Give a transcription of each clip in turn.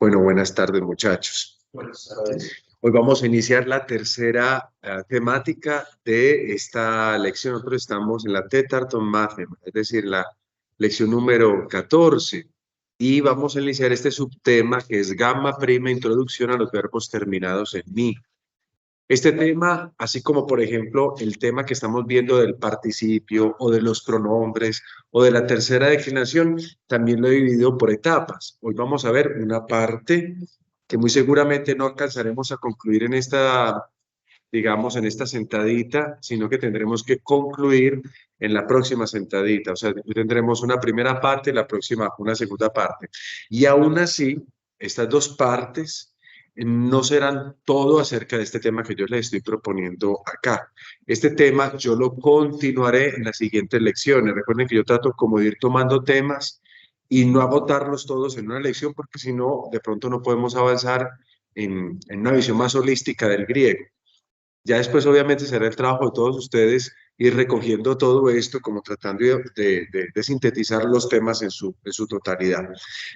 Bueno, buenas tardes, muchachos. Buenas tardes. Hoy vamos a iniciar la tercera temática de esta lección. Nosotros estamos en la Tetrarton Mathem, es decir, la lección número 14. Y vamos a iniciar este subtema que es gamma prima, introducción a los verbos terminados en mi. Este tema, así como por ejemplo el tema que estamos viendo del participio o de los pronombres o de la tercera declinación, también lo he dividido por etapas. Hoy vamos a ver una parte que muy seguramente no alcanzaremos a concluir en esta, digamos, en esta sentadita, sino que tendremos que concluir en la próxima sentadita. O sea, tendremos una primera parte y la próxima una segunda parte. Y aún así, estas dos partes no serán todo acerca de este tema que yo les estoy proponiendo acá. Este tema yo lo continuaré en las siguientes lecciones. Recuerden que yo trato como de ir tomando temas y no agotarlos todos en una lección, porque si no, de pronto no podemos avanzar en una visión más holística del griego. Ya después, obviamente, será el trabajo de todos ustedes ir recogiendo todo esto, como tratando de sintetizar los temas en su totalidad.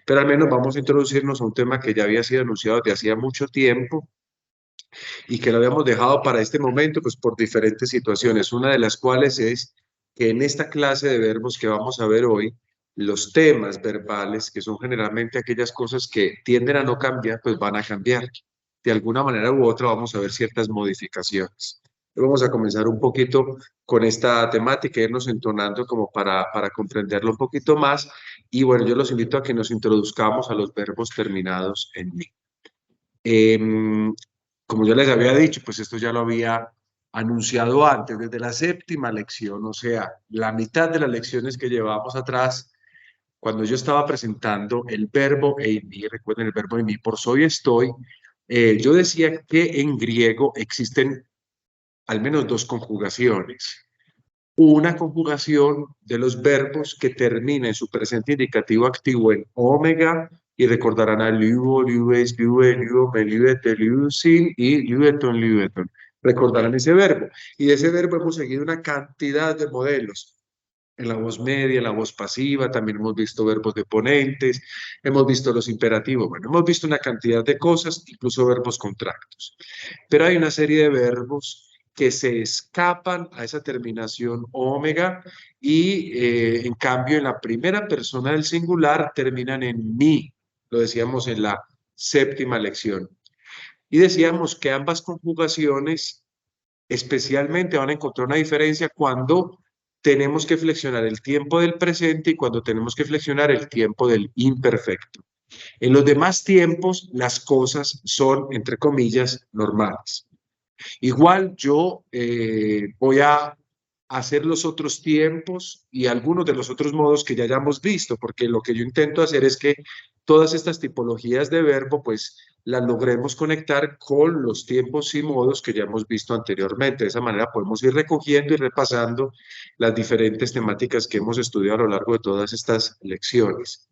Pero al menos vamos a introducirnos a un tema que ya había sido anunciado desde hacía mucho tiempo y que lo habíamos dejado para este momento, pues por diferentes situaciones. Una de las cuales es que en esta clase de verbos que vamos a ver hoy, los temas verbales, que son generalmente aquellas cosas que tienden a no cambiar, pues van a cambiar. De alguna manera u otra vamos a ver ciertas modificaciones. Vamos a comenzar un poquito con esta temática, irnos entonando como para comprenderlo un poquito más. Y bueno, yo los invito a que nos introduzcamos a los verbos terminados en mi. Como yo les había dicho, pues esto ya lo había anunciado antes, desde la séptima lección, o sea, la mitad de las lecciones que llevábamos atrás, cuando yo estaba presentando el verbo eimi, recuerden el verbo eimi por soy estoy, yo decía que en griego existen al menos dos conjugaciones. Una conjugación de los verbos que termina en su presente indicativo activo en omega, y recordarán a luo, lues, lue, luome, luete, lusin y lueton, lueton. Recordarán ese verbo. Y de ese verbo hemos seguido una cantidad de modelos. En la voz media, en la voz pasiva, también hemos visto verbos deponentes, hemos visto los imperativos, bueno, hemos visto una cantidad de cosas, incluso verbos contractos. Pero hay una serie de verbos que se escapan a esa terminación omega y en cambio en la primera persona del singular terminan en mi, lo decíamos en la séptima lección. Y decíamos que ambas conjugaciones especialmente van a encontrar una diferencia cuando tenemos que flexionar el tiempo del presente y cuando tenemos que flexionar el tiempo del imperfecto. En los demás tiempos, las cosas son, entre comillas, normales. Igual yo voy a hacer los otros tiempos y algunos de los otros modos que ya hayamos visto, porque lo que yo intento hacer es que todas estas tipologías de verbo, pues las logremos conectar con los tiempos y modos que ya hemos visto anteriormente. De esa manera podemos ir recogiendo y repasando las diferentes temáticas que hemos estudiado a lo largo de todas estas lecciones.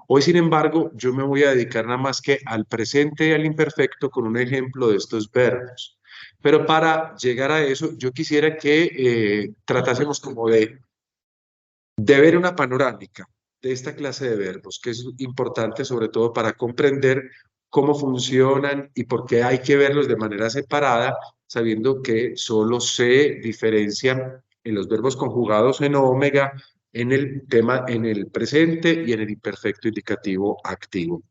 Hoy, sin embargo, yo me voy a dedicar nada más que al presente y al imperfecto con un ejemplo de estos verbos. Pero para llegar a eso, yo quisiera que tratásemos como de ver una panorámica de esta clase de verbos, que es importante sobre todo para comprender cómo funcionan y por qué hay que verlos de manera separada, sabiendo que solo se diferencian en los verbos conjugados en omega, en el tema, en el presente y en el imperfecto indicativo activo.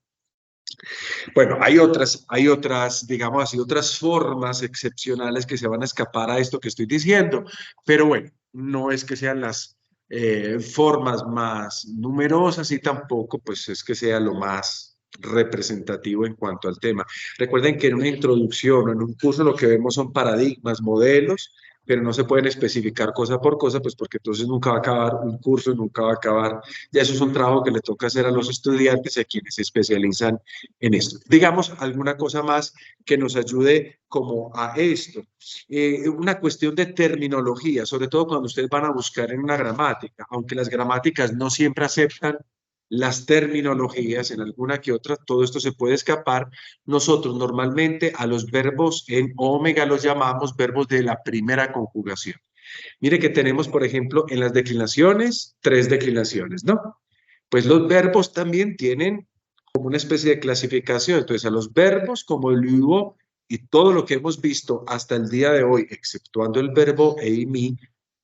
Bueno, hay otras, digamos así, otras formas excepcionales que se van a escapar a esto que estoy diciendo, pero bueno, no es que sean las formas más numerosas y tampoco pues es que sea lo más representativo en cuanto al tema. Recuerden que en una introducción o en un curso lo que vemos son paradigmas, modelos, pero no se pueden especificar cosa por cosa, pues porque entonces nunca va a acabar un curso, nunca va a acabar. Ya eso es un trabajo que le toca hacer a los estudiantes y a quienes se especializan en esto. Digamos, alguna cosa más que nos ayude como a esto. Una cuestión de terminología, sobre todo cuando ustedes van a buscar en una gramática, aunque las gramáticas no siempre aceptan las terminologías, en alguna que otra, todo esto se puede escapar. Nosotros normalmente a los verbos en omega los llamamos verbos de la primera conjugación. Mire que tenemos, por ejemplo, en las declinaciones, 3 declinaciones, ¿no? Pues los verbos también tienen como una especie de clasificación. Entonces, a los verbos como el hubo y todo lo que hemos visto hasta el día de hoy, exceptuando el verbo eimi,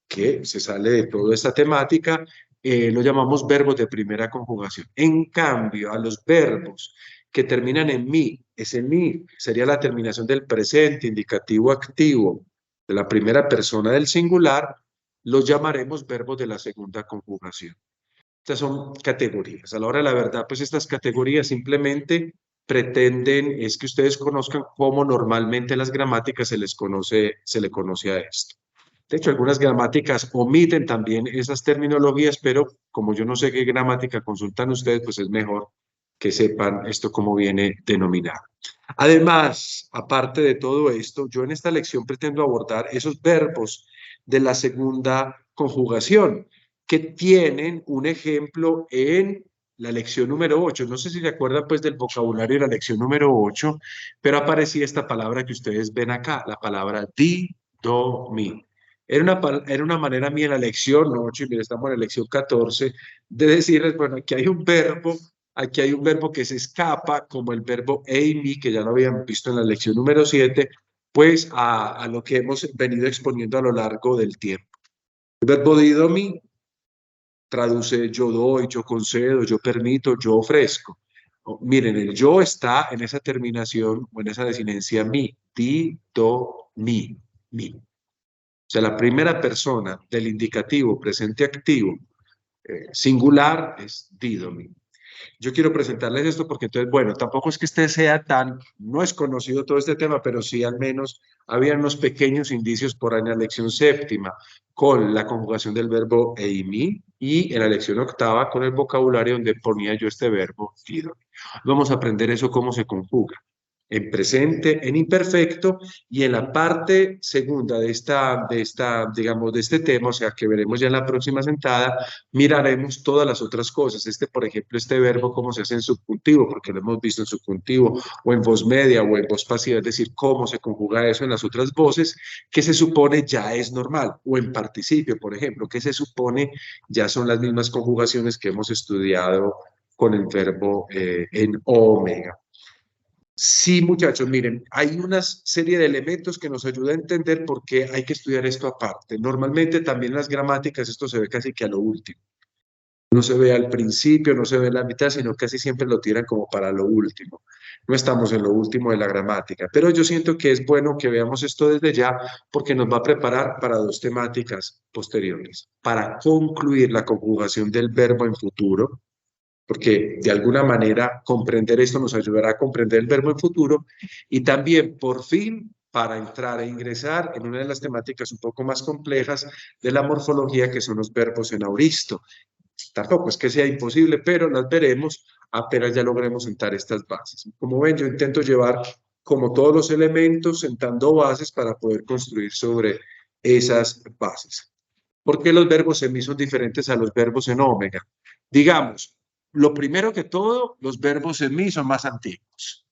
que se sale de toda esta temática, lo llamamos verbos de primera conjugación. En cambio, a los verbos que terminan en mi, ese mi sería la terminación del presente indicativo activo de la primera persona del singular, los llamaremos verbos de la segunda conjugación. Estas son categorías. A la hora de la verdad, pues estas categorías simplemente pretenden es que ustedes conozcan cómo normalmente las gramáticas se le conoce a esto. De hecho, algunas gramáticas omiten también esas terminologías, pero como yo no sé qué gramática consultan ustedes, pues es mejor que sepan esto cómo viene denominado. Además, aparte de todo esto, yo en esta lección pretendo abordar esos verbos de la segunda conjugación que tienen un ejemplo en la lección número 8. No sé si se acuerdan pues del vocabulario de la lección número 8, pero aparecía esta palabra que ustedes ven acá, la palabra di, do, mi. Era una manera mía en la lección 8, y mira, estamos en la lección 14, de decirles, bueno, aquí hay un verbo que se escapa, como el verbo eimi, que ya lo habían visto en la lección número 7, pues a lo que hemos venido exponiendo a lo largo del tiempo. El verbo didomi traduce yo doy, yo concedo, yo permito, yo ofrezco. Miren, el yo está en esa terminación o en esa desinencia mi, di, do, mi. O sea, la primera persona del indicativo presente activo singular es didomi. Yo quiero presentarles esto porque entonces, bueno, tampoco es que este sea no es conocido todo este tema, pero sí al menos había unos pequeños indicios por ahí en la lección séptima con la conjugación del verbo eimi y en la lección octava con el vocabulario donde ponía yo este verbo ido. Vamos a aprender eso cómo se conjuga en presente, en imperfecto, y en la parte segunda digamos, de este tema, o sea, que veremos ya en la próxima sentada, miraremos todas las otras cosas. Por ejemplo, este verbo, cómo se hace en subjuntivo, porque lo hemos visto en subjuntivo, o en voz media, o en voz pasiva, es decir, cómo se conjuga eso en las otras voces, que se supone ya es normal, o en participio, por ejemplo, que se supone ya son las mismas conjugaciones que hemos estudiado con el verbo en omega. Sí, muchachos, miren, hay una serie de elementos que nos ayuda a entender por qué hay que estudiar esto aparte. Normalmente también en las gramáticas esto se ve casi que a lo último. No se ve al principio, no se ve en la mitad, sino casi siempre lo tiran como para lo último. No estamos en lo último de la gramática, pero yo siento que es bueno que veamos esto desde ya porque nos va a preparar para dos temáticas posteriores. Para concluir la conjugación del verbo en futuro, porque de alguna manera comprender esto nos ayudará a comprender el verbo en futuro y también por fin para entrar e ingresar en una de las temáticas un poco más complejas de la morfología que son los verbos en auristo. Tampoco es que sea imposible, pero las veremos apenas ya logremos sentar estas bases. Como ven, yo intento llevar como todos los elementos sentando bases para poder construir sobre esas bases. ¿Por qué los verbos en mi son diferentes a los verbos en omega? Digamos, lo primero que todo, los verbos en mi son más antiguos.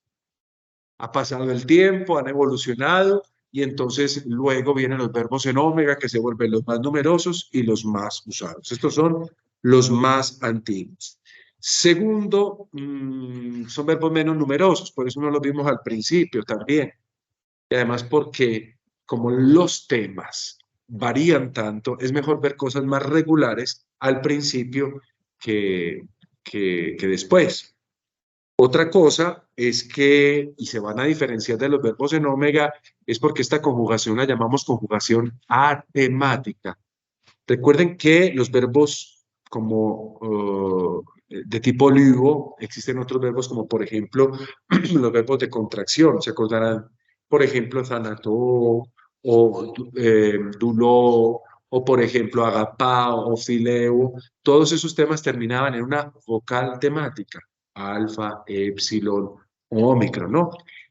Ha pasado el tiempo, han evolucionado y entonces luego vienen los verbos en omega que se vuelven los más numerosos y los más usados. Estos son los más antiguos. Segundo, son verbos menos numerosos, por eso no los vimos al principio también. Y además porque como los temas varían tanto, es mejor ver cosas más regulares al principio que después. Otra cosa es que, y se van a diferenciar de los verbos en omega, es porque esta conjugación la llamamos conjugación atemática. Recuerden que los verbos como de tipo lugo, existen otros verbos como por ejemplo los verbos de contracción, se acordarán, por ejemplo, thanato o dulo, o por ejemplo agapao o fileo, todos esos temas terminaban en una vocal temática, alfa, epsilon, omicron, ¿no?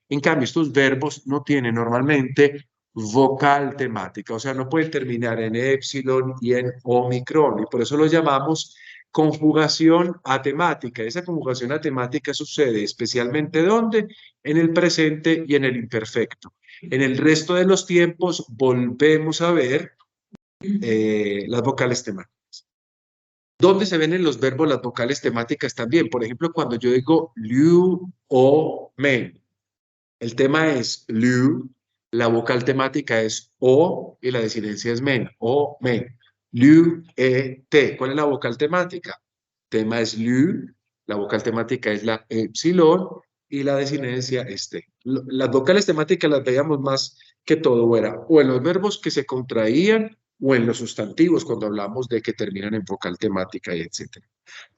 En cambio, estos verbos no tienen normalmente vocal temática, o sea, no pueden terminar en epsilon y en omicron, y por eso lo llamamos conjugación atemática. Esa conjugación atemática sucede especialmente ¿dónde? En el presente y en el imperfecto. En el resto de los tiempos volvemos a ver las vocales temáticas. ¿Dónde se ven en los verbos las vocales temáticas también? Por ejemplo, cuando yo digo liu o men, el tema es liu, la vocal temática es o y la desinencia es men, o men. Liu, te. ¿Cuál es la vocal temática? Tema es liu, la vocal temática es la epsilon y la desinencia es te. Las vocales temáticas las veíamos más que todo era o en los verbos que se contraían o en los sustantivos cuando hablamos de que terminan en vocal temática y etcétera.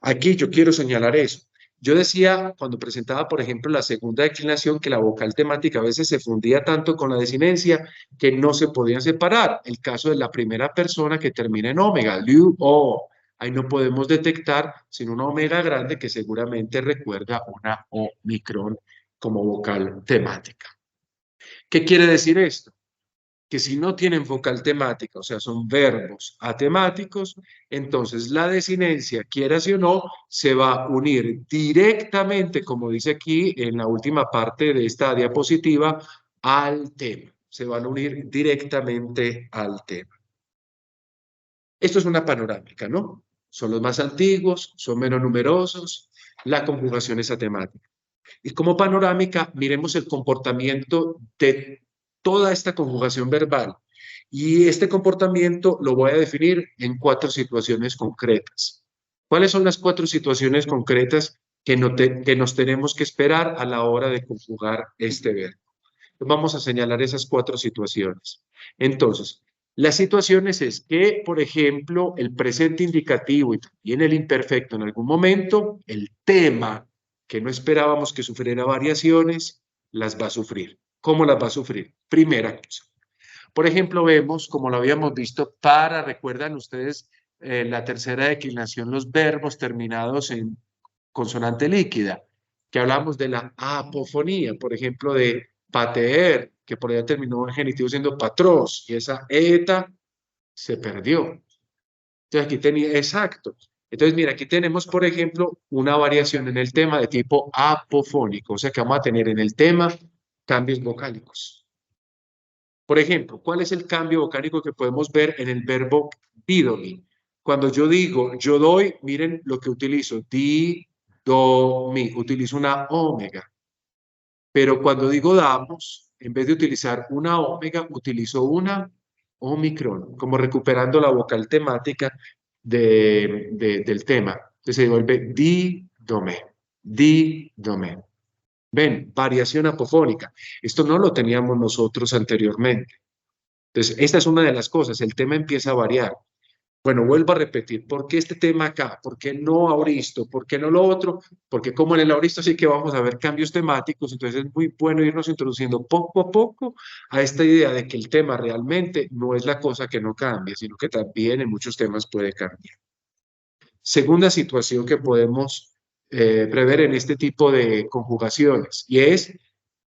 Aquí yo quiero señalar eso. Yo decía cuando presentaba, por ejemplo, la segunda declinación que la vocal temática a veces se fundía tanto con la desinencia que no se podían separar. El caso de la primera persona que termina en omega, liu o. Ahí no podemos detectar sino una omega grande que seguramente recuerda una omicron como vocal temática. ¿Qué quiere decir esto? Que si no tienen vocal temática, o sea, son verbos atemáticos, entonces la desinencia, quieras o no, se va a unir directamente, como dice aquí en la última parte de esta diapositiva, al tema. Se van a unir directamente al tema. Esto es una panorámica, ¿no? Son los más antiguos, son menos numerosos, la conjugación es atemática. Y como panorámica, miremos el comportamiento de toda esta conjugación verbal. Y este comportamiento lo voy a definir en 4 situaciones concretas. ¿Cuáles son las 4 situaciones concretas que nos tenemos que esperar a la hora de conjugar este verbo? Vamos a señalar esas 4 situaciones. Entonces, las situaciones es que, por ejemplo, el presente indicativo y también el imperfecto en algún momento, el tema que no esperábamos que sufriera variaciones, las va a sufrir. ¿Cómo las va a sufrir? Primera cosa. Por ejemplo, vemos, como lo habíamos visto, recuerdan ustedes, la tercera declinación, los verbos terminados en consonante líquida, que hablamos de la apofonía, por ejemplo, de pateer, que por allá terminó el genitivo siendo patros, y esa eta se perdió. Entonces aquí tenía, exacto. Entonces, mira, aquí tenemos, por ejemplo, una variación en el tema de tipo apofónico, o sea que vamos a tener en el tema cambios vocálicos. Por ejemplo, ¿cuál es el cambio vocálico que podemos ver en el verbo didomi? Cuando yo digo, yo doy, miren lo que utilizo, di, do, mi, utilizo una omega. Pero cuando digo damos, en vez de utilizar una omega, utilizo una omicron, como recuperando la vocal temática del tema. Entonces se vuelve di, do, me, di, do, me. Ven, variación apofónica. Esto no lo teníamos nosotros anteriormente. Entonces, esta es una de las cosas, el tema empieza a variar. Bueno, vuelvo a repetir, ¿por qué este tema acá? ¿Por qué no auristo? ¿Por qué no lo otro? Porque como en el auristo sí que vamos a ver cambios temáticos, entonces es muy bueno irnos introduciendo poco a poco a esta idea de que el tema realmente no es la cosa que no cambia, sino que también en muchos temas puede cambiar. Segunda situación que podemos prever en este tipo de conjugaciones, y es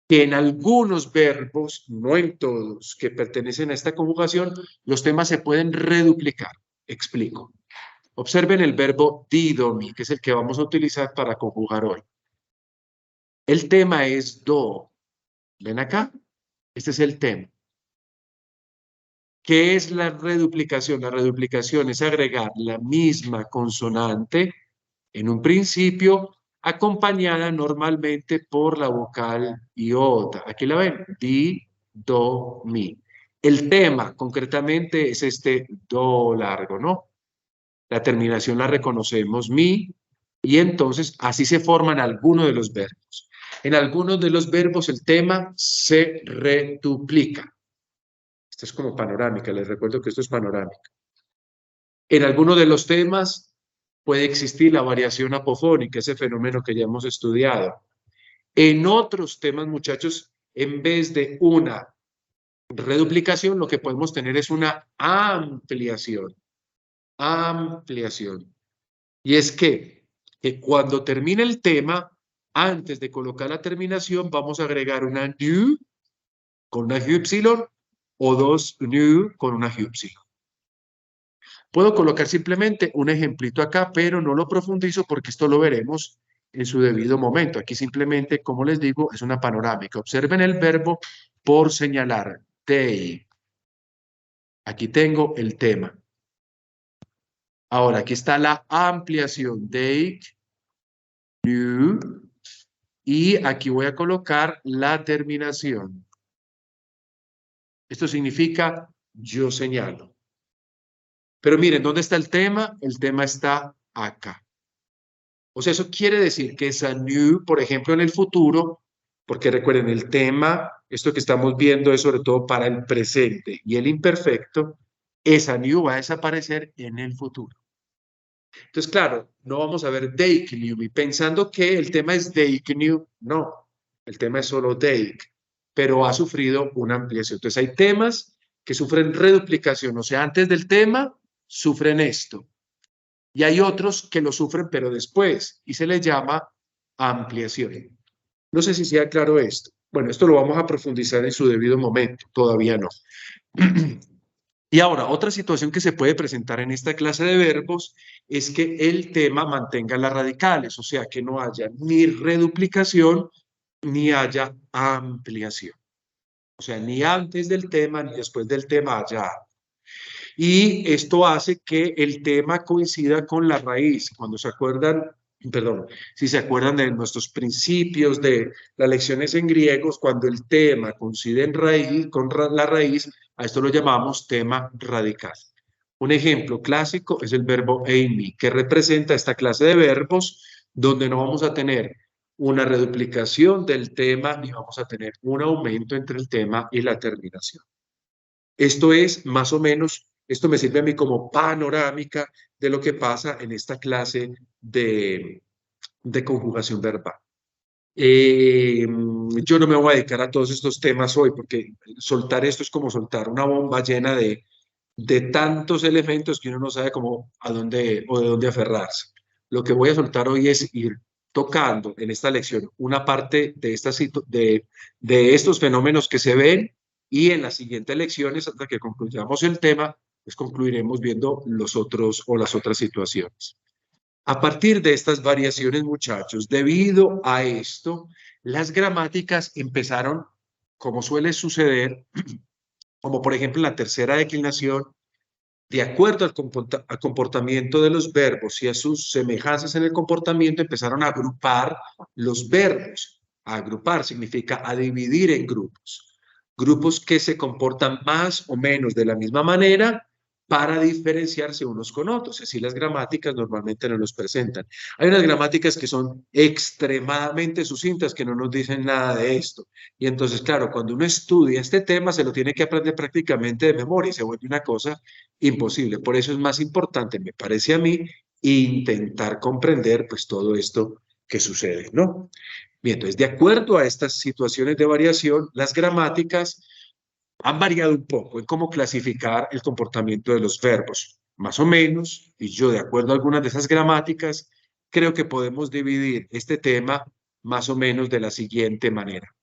que en algunos verbos, no en todos, que pertenecen a esta conjugación, los temas se pueden reduplicar. Explico. Observen el verbo didomi, que es el que vamos a utilizar para conjugar hoy. El tema es do. ¿Ven acá? Este es el tema. ¿Qué es la reduplicación? La reduplicación es agregar la misma consonante en un principio, acompañada normalmente por la vocal iota. Aquí la ven, di, do, mi. El tema concretamente es este do largo, ¿no? La terminación la reconocemos mi, y entonces así se forman algunos de los verbos. En algunos de los verbos el tema se reduplica. Esto es como panorámica, les recuerdo que esto es panorámica. En algunos de los temas puede existir la variación apofónica, ese fenómeno que ya hemos estudiado. En otros temas, muchachos, en vez de una reduplicación, lo que podemos tener es una ampliación. Ampliación. Y es que cuando termine el tema, antes de colocar la terminación, vamos a agregar una new con una upsilon o dos new con una upsilon. Puedo colocar simplemente un ejemplito acá, pero no lo profundizo porque esto lo veremos en su debido momento. Aquí simplemente, como les digo, es una panorámica. Observen el verbo por señalar. They. Aquí tengo el tema. Ahora, aquí está la ampliación, take, knew, y aquí voy a colocar la terminación. Esto significa yo señalo. Pero miren, ¿dónde está el tema? El tema está acá. O sea, eso quiere decir que esa new, por ejemplo, en el futuro, porque recuerden, el tema, esto que estamos viendo es sobre todo para el presente y el imperfecto, esa new va a desaparecer en el futuro. Entonces, claro, no vamos a ver they knew me, pensando que el tema es they knew, no, el tema es solo they, pero ha sufrido una ampliación. Entonces, hay temas que sufren reduplicación, o sea, antes del tema sufren esto. Y hay otros que lo sufren, pero después, y se les llama ampliación. No sé si sea claro esto. Bueno, esto lo vamos a profundizar en su debido momento, todavía no. Y ahora, otra situación que se puede presentar en esta clase de verbos es que el tema mantenga las radicales, o sea, que no haya ni reduplicación ni haya ampliación. O sea, ni antes del tema ni después del tema haya. Y esto hace que el tema coincida con la raíz. Cuando se acuerdan, perdón, si se acuerdan de nuestros principios de las lecciones en griegos, cuando el tema coincide en raíz, con la raíz, a esto lo llamamos tema radical. Un ejemplo clásico es el verbo eimi, que representa esta clase de verbos donde no vamos a tener una reduplicación del tema ni vamos a tener un aumento entre el tema y la terminación. Esto es más o menos, esto me sirve a mí como panorámica de lo que pasa en esta clase de conjugación verbal. Yo no me voy a dedicar a todos estos temas hoy porque soltar esto es como soltar una bomba llena de tantos elementos que uno no sabe cómo a dónde o de dónde aferrarse. Lo que voy a soltar hoy es ir tocando en esta lección una parte de estos fenómenos que se ven y en las siguientes lecciones, hasta que concluyamos el tema, pues concluiremos viendo los otros o las otras situaciones. A partir de estas variaciones, muchachos, debido a esto, las gramáticas empezaron, como suele suceder, como por ejemplo en la tercera declinación, de acuerdo al comportamiento de los verbos y a sus semejanzas en el comportamiento, empezaron a agrupar los verbos. A agrupar significa a dividir en grupos. Grupos que se comportan más o menos de la misma manera para diferenciarse unos con otros. Así las gramáticas normalmente no los presentan. Hay unas gramáticas que son extremadamente sucintas, que no nos dicen nada de esto. Y entonces, claro, cuando uno estudia este tema, se lo tiene que aprender prácticamente de memoria y se vuelve una cosa imposible. Por eso es más importante, me parece a mí, intentar comprender pues todo esto que sucede, ¿no? Bien, entonces, de acuerdo a estas situaciones de variación, las gramáticas han variado un poco en cómo clasificar el comportamiento de los verbos, más o menos, y yo de acuerdo a algunas de esas gramáticas, creo que podemos dividir este tema más o menos de la siguiente manera.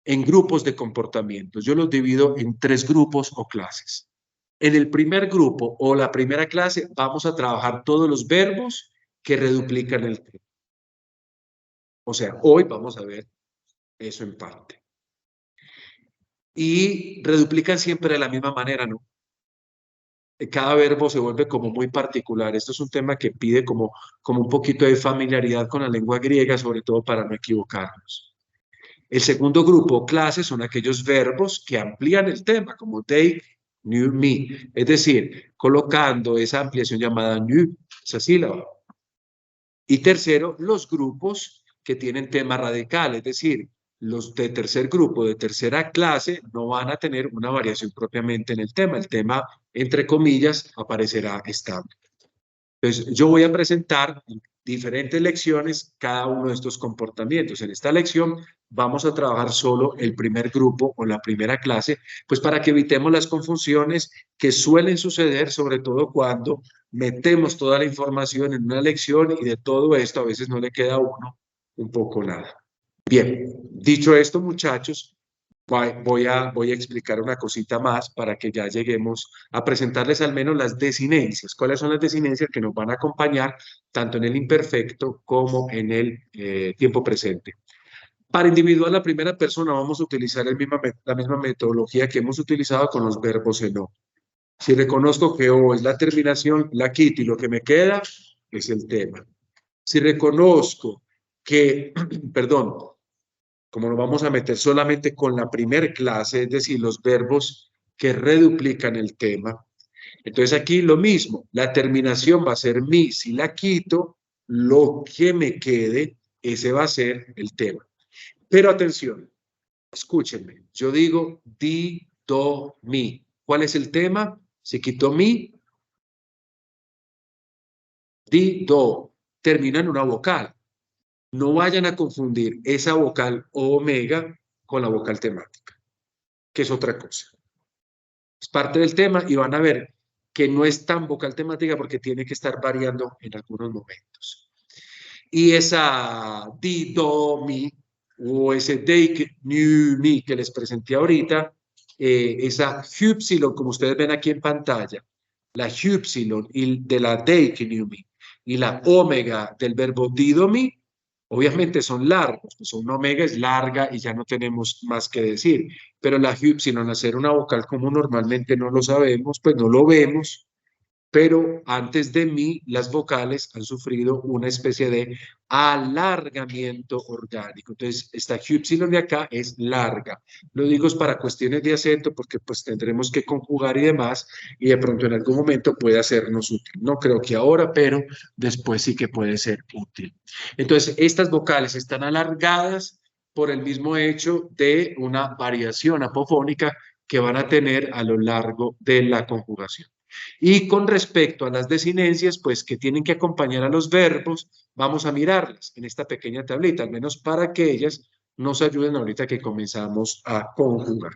En grupos de comportamientos, yo los divido en 3 grupos o clases. En el primer grupo o la primera clase vamos a trabajar todos los verbos que reduplican el tema. O sea, hoy vamos a ver eso en parte. Y reduplican siempre de la misma manera, ¿no? Cada verbo se vuelve como muy particular. Esto es un tema que pide como un poquito de familiaridad con la lengua griega, sobre todo para no equivocarnos. El segundo grupo, clases, son aquellos verbos que amplían el tema, como take, knew, me. Es decir, colocando esa ampliación llamada knew, esa sílaba. Y tercero, los grupos que tienen tema radical, es decir, los de tercer grupo, de tercera clase, no van a tener una variación propiamente en el tema. El tema, entre comillas, aparecerá estable. Entonces, yo voy a presentar en diferentes lecciones cada uno de estos comportamientos. En esta lección vamos a trabajar solo el primer grupo o la primera clase, pues para que evitemos las confusiones que suelen suceder, sobre todo cuando metemos toda la información en una lección y de todo esto a veces no le queda a uno un poco nada. Bien, dicho esto, muchachos, voy a explicar una cosita más para que ya lleguemos a presentarles al menos las desinencias. ¿Cuáles son las desinencias que nos van a acompañar tanto en el imperfecto como en el tiempo presente? Para individuar la primera persona vamos a utilizar la misma metodología que hemos utilizado con los verbos en O. Si reconozco que O es la terminación, la quito y lo que me queda es el tema. Si reconozco que, perdón, como nos vamos a meter solamente con la primer clase, es decir, los verbos que reduplican el tema, entonces aquí lo mismo, la terminación va a ser mi, si la quito, lo que me quede, ese va a ser el tema. Pero atención, escúchenme, yo digo di, do, mi. ¿Cuál es el tema? Se quitó mi, di, do, termina en una vocal. No vayan a confundir esa vocal o omega con la vocal temática, que es otra cosa. Es parte del tema y van a ver que no es tan vocal temática porque tiene que estar variando en algunos momentos. Y esa di, do, mi, o ese dake, new, mi que les presenté ahorita, esa hypsilon, como ustedes ven aquí en pantalla, la hypsilon y de la dake, new, mi, y la omega del verbo dido, mi, obviamente son largos, pues una omega es larga y ya no tenemos más que decir, pero la hypsilon, hacer una vocal como normalmente no lo sabemos, pues no lo vemos, pero antes de mí las vocales han sufrido una especie de alargamiento orgánico. Entonces, esta Q de acá es larga. Lo digo es para cuestiones de acento porque pues tendremos que conjugar y demás y de pronto en algún momento puede hacernos útil. No creo que ahora, pero después sí que puede ser útil. Entonces, estas vocales están alargadas por el mismo hecho de una variación apofónica que van a tener a lo largo de la conjugación. Y con respecto a las desinencias, pues que tienen que acompañar a los verbos, vamos a mirarlas en esta pequeña tablita, al menos para que ellas nos ayuden ahorita que comenzamos a conjugar.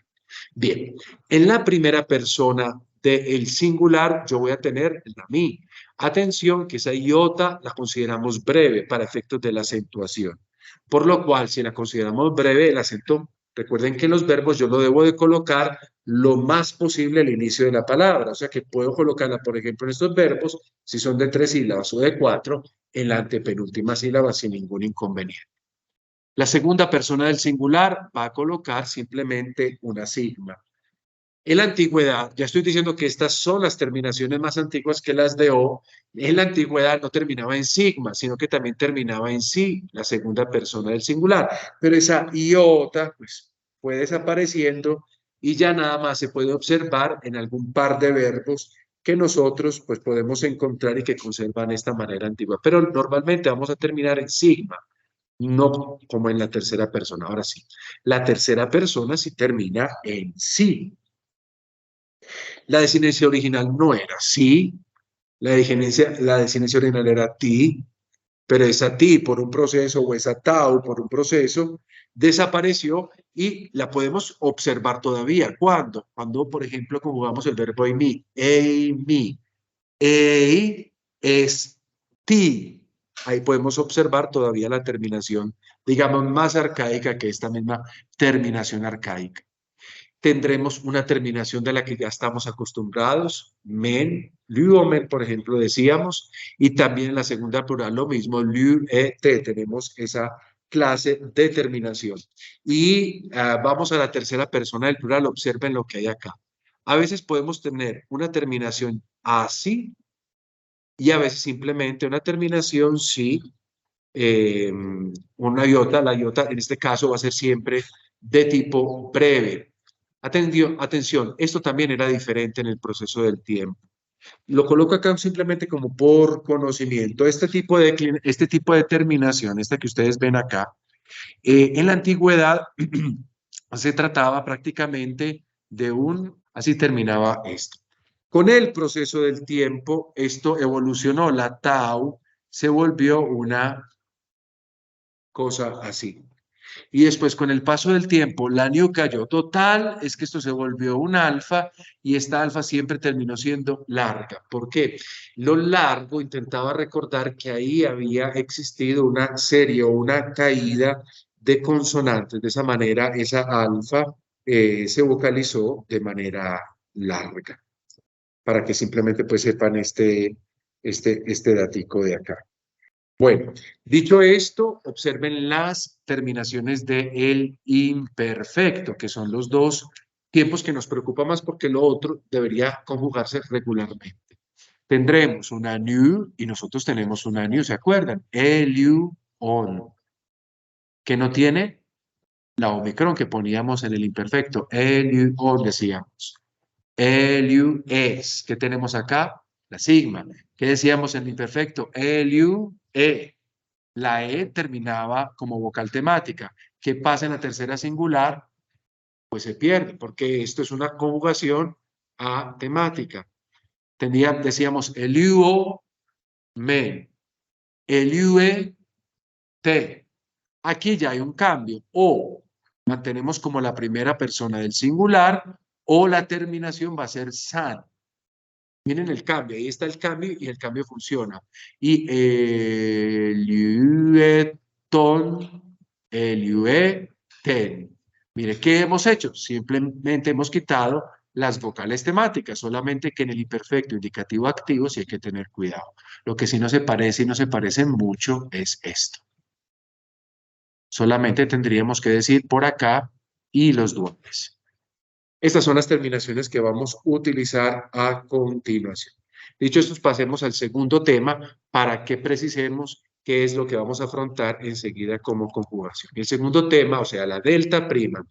Bien, en la primera persona del singular yo voy a tener la mi. Atención que esa iota la consideramos breve para efectos de la acentuación. Por lo cual, si la consideramos breve, el acento, recuerden que los verbos yo lo debo de colocar lo más posible al inicio de la palabra. O sea que puedo colocarla, por ejemplo, en estos verbos, si son de 3 sílabas o de 4, en la antepenúltima sílaba sin ningún inconveniente. La segunda persona del singular va a colocar simplemente una sigma. En la antigüedad, ya estoy diciendo que estas son las terminaciones más antiguas que las de O. En la antigüedad no terminaba en sigma, sino que también terminaba en si, la segunda persona del singular. Pero esa iota, pues, fue desapareciendo y ya nada más se puede observar en algún par de verbos que nosotros, pues, podemos encontrar y que conservan esta manera antigua. Pero normalmente vamos a terminar en sigma, no como en la tercera persona. Ahora sí, la tercera persona sí termina en sí. La desinencia original no era sí, la desinencia original era ti, pero esa ti por un proceso o esa tau por un proceso desapareció y la podemos observar todavía. ¿Cuándo? Cuando, por ejemplo, conjugamos el verbo eimi. Eimi. Ei es ti. Ahí podemos observar todavía la terminación, digamos, más arcaica que esta misma terminación arcaica. Tendremos una terminación de la que ya estamos acostumbrados, men, luomen, por ejemplo, decíamos, y también en la segunda plural lo mismo, lu, te, tenemos esa clase de terminación. Y vamos a la tercera persona del plural, observen lo que hay acá. A veces podemos tener una terminación así y a veces simplemente una terminación sí, una iota, la iota en este caso va a ser siempre de tipo breve. Atención, esto también era diferente en el proceso del tiempo. Lo coloco acá simplemente como por conocimiento. Este tipo de terminación, esta que ustedes ven acá, en la antigüedad se trataba prácticamente de así terminaba esto. Con el proceso del tiempo, esto evolucionó, la tau se volvió una cosa así. Y después, con el paso del tiempo, la new cayó. Total, es que esto se volvió un alfa y esta alfa siempre terminó siendo larga. ¿Por qué? Lo largo intentaba recordar que ahí había existido una serie o una caída de consonantes. De esa manera, esa alfa se vocalizó de manera larga. Para que simplemente pues sepan este datico de acá. Bueno, dicho esto, observen las terminaciones de el imperfecto, que son los dos tiempos que nos preocupa más porque lo otro debería conjugarse regularmente. Tendremos una new y nosotros tenemos una new, ¿se acuerdan? LU on, que no tiene la omicron que poníamos en el imperfecto. LU on decíamos. LU es, ¿qué tenemos acá? La sigma. ¿Qué decíamos en el imperfecto? LU e. La E terminaba como vocal temática. ¿Qué pasa en la tercera singular? Pues se pierde, porque esto es una conjugación atemática. Decíamos el UO, men, el UE, te. Aquí ya hay un cambio. O mantenemos como la primera persona del singular, o la terminación va a ser san. Miren el cambio, ahí está el cambio y el cambio funciona. Y el UE, ton, el UE, ten. Mire, ¿qué hemos hecho? Simplemente hemos quitado las vocales temáticas, solamente que en el imperfecto indicativo activo sí hay que tener cuidado. Lo que sí no se parece y no se parece mucho es esto. Solamente tendríamos que decir por acá y los duales. Estas son las terminaciones que vamos a utilizar a continuación. Dicho esto, pasemos al segundo tema para que precisemos qué es lo que vamos a afrontar enseguida como conjugación. El segundo tema, o sea, la delta prima,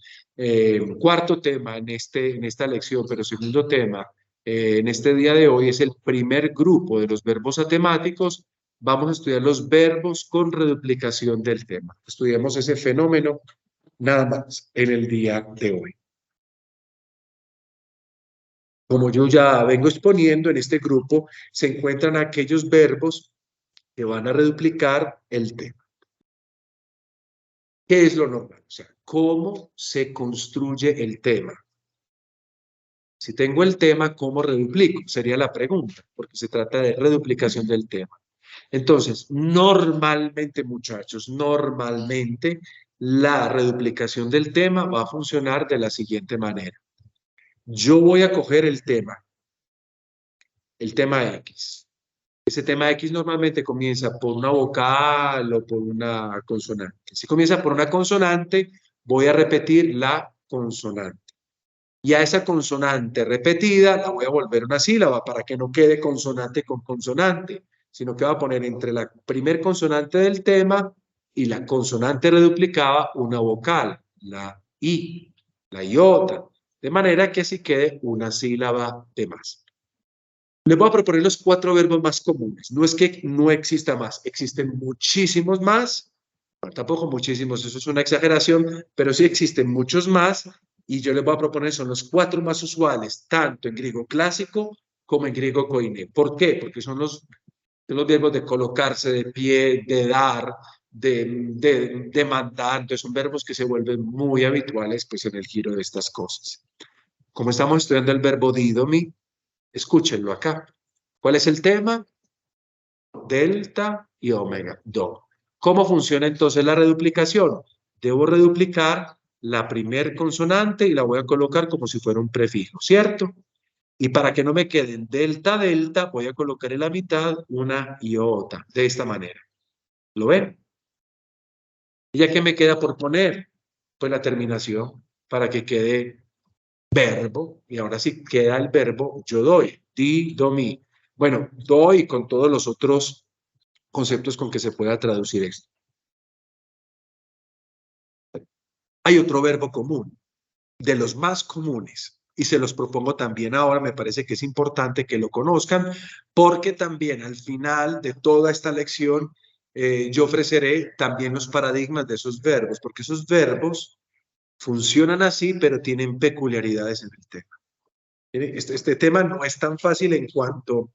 cuarto tema en esta lección, pero segundo tema en este día de hoy es el primer grupo de los verbos atemáticos. Vamos a estudiar los verbos con reduplicación del tema. Estudiamos ese fenómeno nada más en el día de hoy. Como yo ya vengo exponiendo en este grupo, se encuentran aquellos verbos que van a reduplicar el tema. ¿Qué es lo normal? O sea, ¿cómo se construye el tema? Si tengo el tema, ¿cómo reduplico? Sería la pregunta, porque se trata de reduplicación del tema. Entonces, normalmente, muchachos, normalmente la reduplicación del tema va a funcionar de la siguiente manera. Yo voy a coger el tema X. Ese tema X normalmente comienza por una vocal o por una consonante. Si comienza por una consonante, voy a repetir la consonante. Y a esa consonante repetida la voy a volver una sílaba para que no quede consonante con consonante, sino que va a poner entre la primer consonante del tema y la consonante reduplicada una vocal, la I, la iota, de manera que así quede una sílaba de más. Les voy a proponer los 4 verbos más comunes. No es que no exista más, existen muchísimos más. Bueno, tampoco muchísimos, eso es una exageración, pero sí existen muchos más. Y yo les voy a proponer, son los 4 más usuales, tanto en griego clásico como en griego koiné. ¿Por qué? Porque son los verbos de colocarse de pie, de dar, de mandar. Entonces son verbos que se vuelven muy habituales pues, en el giro de estas cosas. Como estamos estudiando el verbo didomi, escúchenlo acá. ¿Cuál es el tema? Delta y omega, do. ¿Cómo funciona entonces la reduplicación? Debo reduplicar la primer consonante y la voy a colocar como si fuera un prefijo, ¿cierto? Y para que no me queden delta, delta, voy a colocar en la mitad una iota, de esta manera. ¿Lo ven? ¿Y ya que me queda por poner? Pues la terminación para que quede verbo, y ahora sí queda el verbo yo doy, di, do, mi. Bueno, doy con todos los otros conceptos con que se pueda traducir esto. Hay otro verbo común, de los más comunes, y se los propongo también ahora, me parece que es importante que lo conozcan, porque también al final de toda esta lección yo ofreceré también los paradigmas de esos verbos, porque esos verbos funcionan así, pero tienen peculiaridades en el tema. Este tema no es tan fácil en cuanto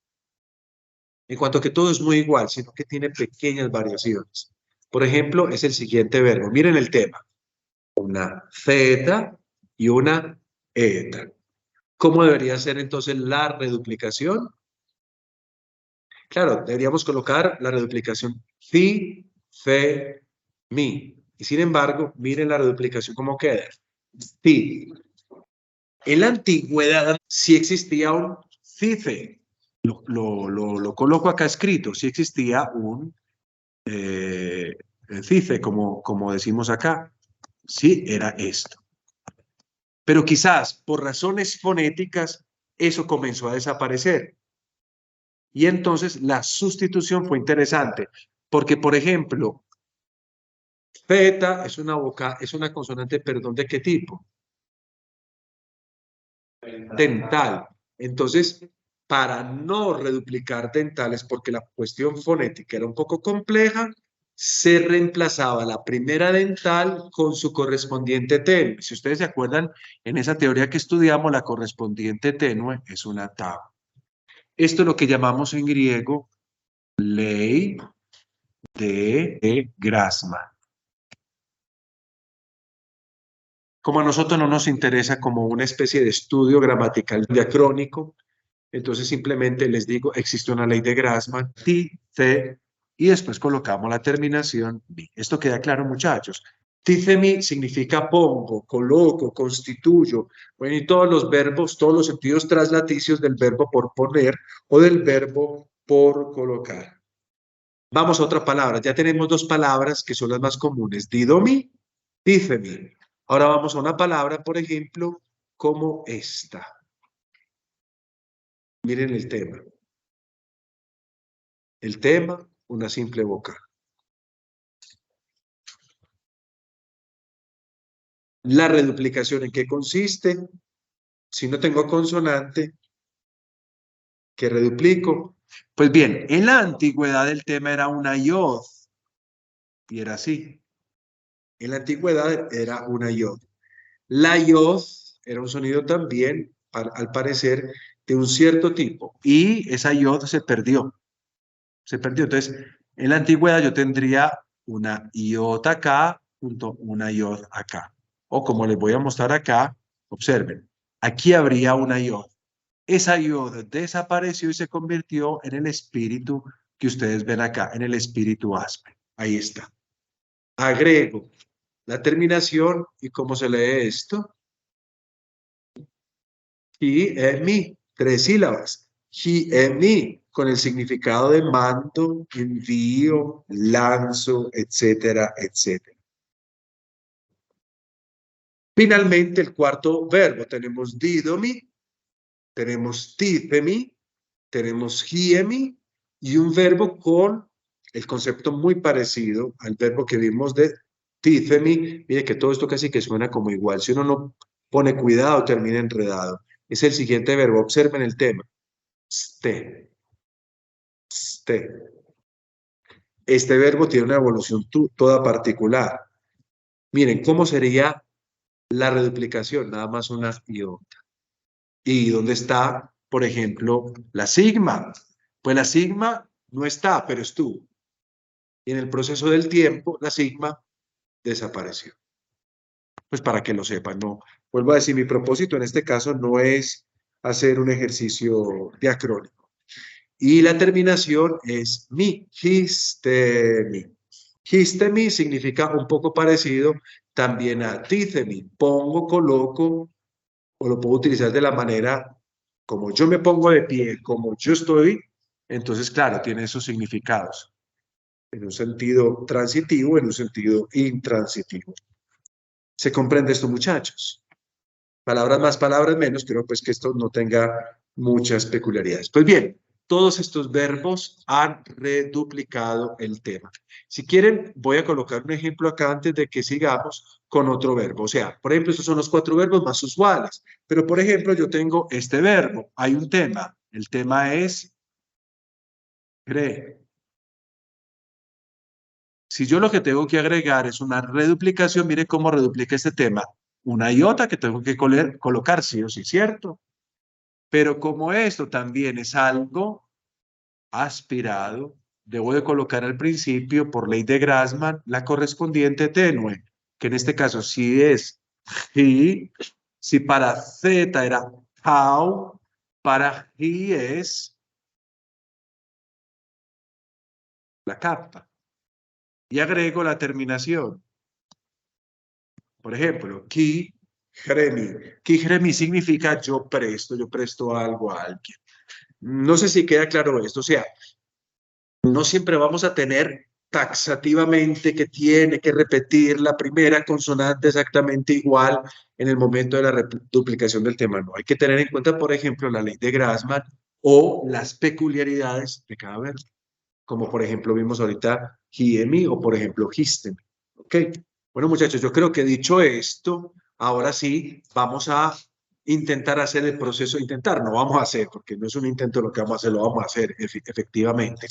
que todo es muy igual, sino que tiene pequeñas variaciones. Por ejemplo, es el siguiente verbo. Miren el tema. Una Z y una eta. ¿Cómo debería ser entonces la reduplicación? Claro, deberíamos colocar la reduplicación fi, fe, mi. Y sin embargo, miren la reduplicación cómo queda. Fi. En la antigüedad sí existía un fife. Lo coloco acá escrito. Sí existía un fife, como decimos acá. Sí, era esto. Pero quizás por razones fonéticas eso comenzó a desaparecer. Y entonces la sustitución fue interesante, porque por ejemplo, Z es una consonante, perdón, ¿de qué tipo? Dental. Entonces, para no reduplicar dentales, porque la cuestión fonética era un poco compleja, se reemplazaba la primera dental con su correspondiente tenue. Si ustedes se acuerdan, en esa teoría que estudiamos, la correspondiente tenue es una tau. Esto es lo que llamamos en griego ley de Grassmann. Como a nosotros no nos interesa como una especie de estudio gramatical diacrónico, entonces simplemente les digo, existe una ley de Grassmann, TC, y después colocamos la terminación mi. ¿Esto queda claro, muchachos? Ticemi significa pongo, coloco, constituyo, bueno, y todos los verbos, todos los sentidos traslaticios del verbo por poner o del verbo por colocar. Vamos a otra palabra. Ya tenemos dos palabras que son las más comunes. Didomi, ticemi. Ahora vamos a una palabra, por ejemplo, como esta. Miren el tema. El tema, una simple vocal. La reduplicación, ¿en qué consiste? Si no tengo consonante, ¿qué reduplico? Pues bien, en la antigüedad el tema era una yod, y era así. En la antigüedad era una yod. La yod era un sonido también, al parecer, de un cierto tipo, y esa yod se perdió. Se perdió. Entonces, en la antigüedad yo tendría una iota acá junto a una iota acá. O como les voy a mostrar acá, observen, aquí habría una iota. Esa iota desapareció y se convirtió en el espíritu que ustedes ven acá, en el espíritu aspe. Ahí está. Agrego la terminación y cómo se lee esto. Y mi, 3 sílabas. Mi, con el significado de mando, envío, lanzo, etcétera, etcétera. Finalmente, el cuarto verbo, tenemos didomi, tenemos tifemi, tenemos hiemi, y un verbo con el concepto muy parecido al verbo que vimos de tifemi. Mire que todo esto casi que suena como igual. Si uno no pone cuidado, termina enredado. Es el siguiente verbo. Observen el tema. Ste. Ste. Este verbo tiene una evolución toda particular. Miren, ¿cómo sería la reduplicación? Nada más una iota. ¿Y dónde está, por ejemplo, la sigma? Pues la sigma no está, pero estuvo. Y en el proceso del tiempo, la sigma desapareció. Pues para que lo sepan, no. Vuelvo a decir, mi propósito en este caso no es hacer un ejercicio diacrónico. Y la terminación es mi, histemi. Histemi significa un poco parecido también a ticemi. Pongo, coloco, o lo puedo utilizar de la manera como yo me pongo de pie, como yo estoy. Entonces, claro, tiene esos significados. En un sentido transitivo, en un sentido intransitivo. ¿Se comprende esto, muchachos? Palabras más, palabras menos, creo pues que esto no tenga muchas peculiaridades. Pues bien, todos estos verbos han reduplicado el tema. Si quieren, voy a colocar un ejemplo acá antes de que sigamos con otro verbo. O sea, por ejemplo, estos son los 4 verbos más usuales. Pero, por ejemplo, yo tengo este verbo. Hay un tema. El tema es cre. Si yo lo que tengo que agregar es una reduplicación, mire cómo reduplica este tema. Una iota que tengo que colocar sí o sí, ¿cierto? Pero como esto también es algo aspirado, debo de colocar al principio, por ley de Grassmann, la correspondiente tenue, que en este caso sí es he, si para Z era how, para he es la kappa. Y agrego la terminación. Por ejemplo, ki hremi. Ki hremi significa yo presto algo a alguien. No sé si queda claro esto. O sea, no siempre vamos a tener taxativamente que tiene que repetir la primera consonante exactamente igual en el momento de la duplicación del tema. No, hay que tener en cuenta, por ejemplo, la ley de Grassmann o las peculiaridades de cada verbo, como por ejemplo vimos ahorita hiemi o por ejemplo histemi. ¿Ok? Bueno, muchachos, yo creo que dicho esto, ahora sí vamos a intentar hacer el proceso, intentar, no vamos a hacer, porque no es un intento lo que vamos a hacer, lo vamos a hacer efectivamente.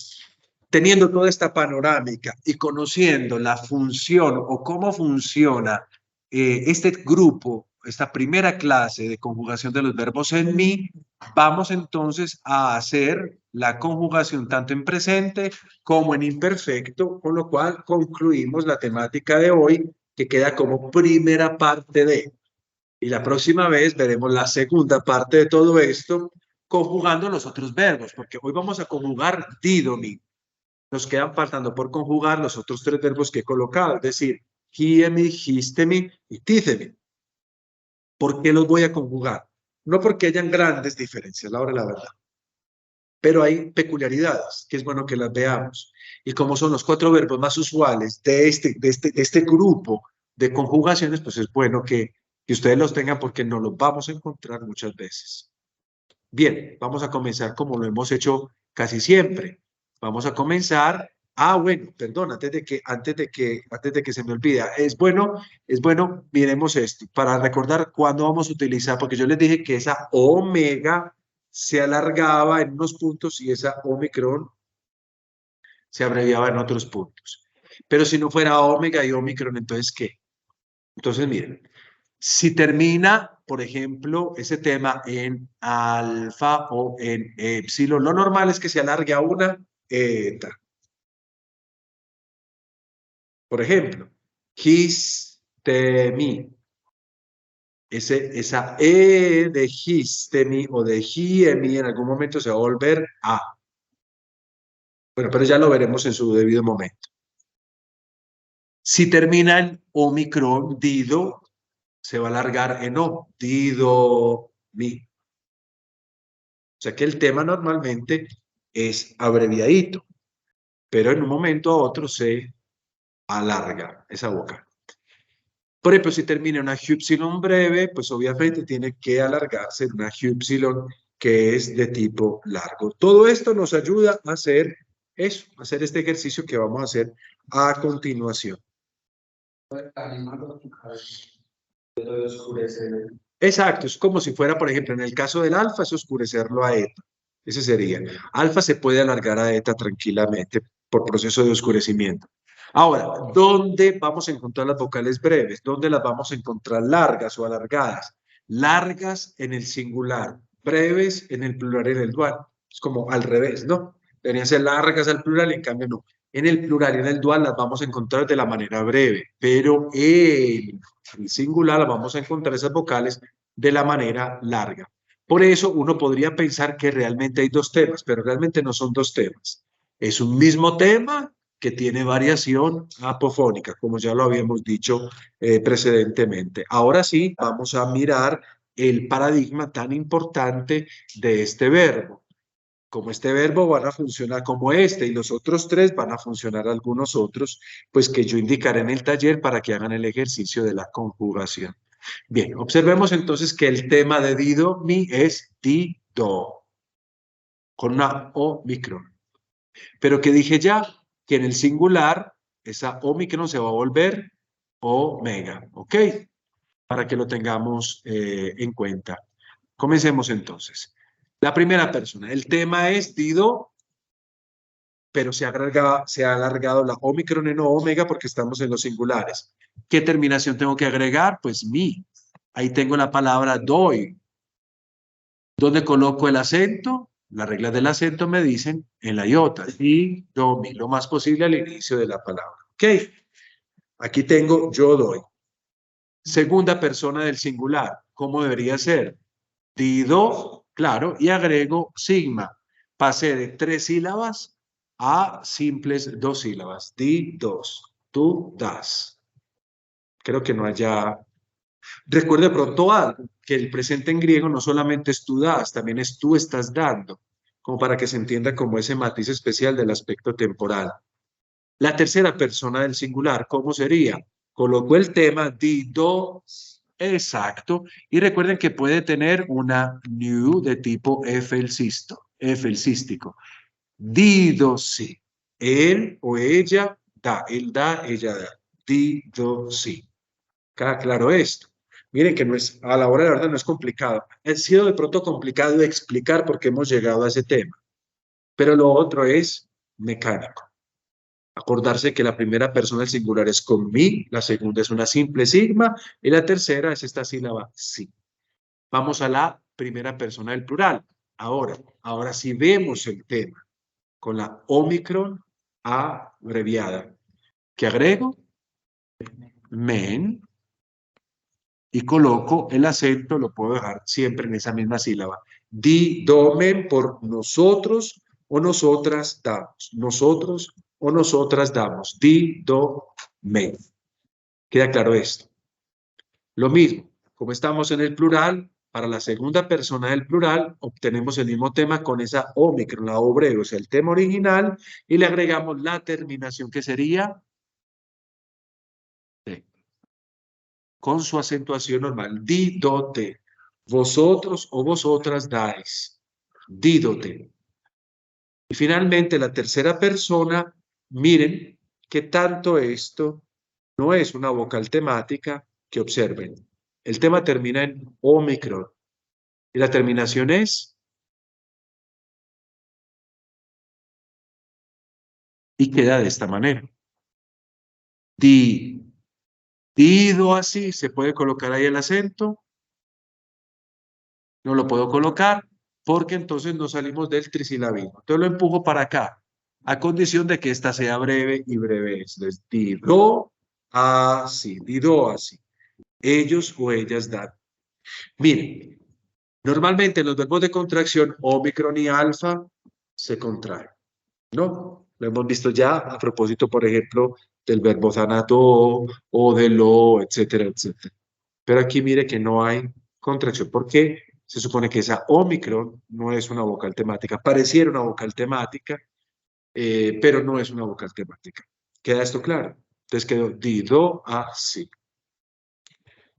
Teniendo toda esta panorámica y conociendo la función o cómo funciona este grupo, esta primera clase de conjugación de los verbos en mí, vamos entonces a hacer la conjugación tanto en presente como en imperfecto, con lo cual concluimos la temática de hoy, que queda como primera parte de. Y la próxima vez veremos la segunda parte de todo esto, conjugando los otros verbos, porque hoy vamos a conjugar didomi. Nos quedan faltando por conjugar los otros tres verbos que he colocado, es decir, hiemi, histemi y tithemi. ¿Por qué los voy a conjugar? No porque hayan grandes diferencias, la hora de la verdad, pero hay peculiaridades que es bueno que las veamos. Y como son los cuatro verbos más usuales de este grupo de conjugaciones, pues es bueno que ustedes los tengan porque no los vamos a encontrar muchas veces. Bien, vamos a comenzar como lo hemos hecho casi siempre. Vamos a comenzar. Bueno, perdón, antes de que se me olvide, es bueno, miremos esto, para recordar cuándo vamos a utilizar, porque yo les dije que esa omega se alargaba en unos puntos y esa omicron se abreviaba en otros puntos. Pero si no fuera omega y omicron, entonces, ¿qué? Entonces, miren, si termina, por ejemplo, ese tema en alfa o en epsilon, lo normal es que se alargue a una eta. Por ejemplo, histemi. Esa E de histemi o de hiemi en algún momento se va a volver A. Bueno, pero ya lo veremos en su debido momento. Si termina en omicron, dido, se va a alargar en O, dido, mi. O sea que el tema normalmente es abreviadito, pero en un momento a otro se alarga esa vocal. Por ejemplo, si termina una Y breve, pues obviamente tiene que alargarse en una Y que es de tipo largo. Todo esto nos ayuda a hacer eso, a hacer este ejercicio que vamos a hacer a continuación. Exacto, es como si fuera, por ejemplo, en el caso del alfa, es oscurecerlo a eta. Ese sería. Alfa se puede alargar a eta tranquilamente por proceso de oscurecimiento. Ahora, ¿dónde vamos a encontrar las vocales breves? ¿Dónde las vamos a encontrar largas o alargadas? Largas en el singular, breves en el plural y en el dual. Es como al revés, ¿no? Deberían ser largas al plural y en cambio no. En el plural y en el dual las vamos a encontrar de la manera breve, pero en el singular las vamos a encontrar esas vocales de la manera larga. Por eso uno podría pensar que realmente hay dos temas, pero realmente no son dos temas. Es un mismo tema que tiene variación apofónica, como ya lo habíamos dicho precedentemente. Ahora sí, vamos a mirar el paradigma tan importante de este verbo. Como este verbo van a funcionar como este y los otros tres van a funcionar algunos otros, pues que yo indicaré en el taller para que hagan el ejercicio de la conjugación. Bien, observemos entonces que el tema de dido, mi, es dido, con una omicron. Pero que dije ya, que en el singular, esa omicron se va a volver omega, ¿ok? Para que lo tengamos en cuenta. Comencemos entonces. La primera persona, el tema es dido, pero se ha alargado la omicron en omega porque estamos en los singulares. ¿Qué terminación tengo que agregar? Pues mi. Ahí tengo la palabra doy. ¿Dónde coloco el acento? Las reglas del acento me dicen en la iota. Y do, mi, lo más posible al inicio de la palabra. ¿Ok? Aquí tengo yo doy. Segunda persona del singular. ¿Cómo debería ser? Dido, claro, y agrego sigma. Pasé de 3 sílabas a simples 2 sílabas. Di, dos. Tú, das. Creo que no haya... Recuerde pronto algo, que el presente en griego no solamente es tú das, también es tú estás dando, como para que se entienda como ese matiz especial del aspecto temporal. La tercera persona del singular, ¿cómo sería? Coloco el tema dido, exacto, y recuerden que puede tener una new de tipo efelsístico. Dido sí. Él o ella da, él da, ella da. Dido sí. Queda claro esto. Miren que no es, a la hora de la verdad no es complicado. Ha sido de pronto complicado de explicar porque hemos llegado a ese tema, pero lo otro es mecánico. Acordarse que la primera persona del singular es con mi, la segunda es una simple sigma y la tercera es esta sílaba sí. Vamos a la primera persona del plural. Ahora sí vemos el tema con la Omicron abreviada. ¿Qué agrego? Men. Y coloco el acento, lo puedo dejar siempre en esa misma sílaba. Di, do, men por nosotros o nosotras damos. Nosotros o nosotras damos. Di, do, men. ¿Queda claro esto? Lo mismo, como estamos en el plural, para la segunda persona del plural obtenemos el mismo tema con esa omicron, la o breve, o sea, el tema original, y le agregamos la terminación que sería T, con su acentuación normal. Dídote. Vosotros o vosotras dais. Dídote. Y finalmente la tercera persona, miren que tanto esto no es una vocal temática que observen. El tema termina en omicron. Y la terminación es, y queda de esta manera. Di, dido así, se puede colocar ahí el acento. No lo puedo colocar porque entonces no salimos del trisilabismo. Entonces lo empujo para acá, a condición de que esta sea breve y breve es. Entonces, dido así, dido así. Ellos o ellas dan. Miren, normalmente en los verbos de contracción, omicron y alfa se contraen. ¿No? Lo hemos visto ya a propósito, por ejemplo, del verbo thanato o de lo, etcétera, etcétera. Pero aquí mire que no hay contracción, porque se supone que esa omicron no es una vocal temática. Pareciera una vocal temática, pero no es una vocal temática. ¿Queda esto claro? Entonces quedó di, do, a, si.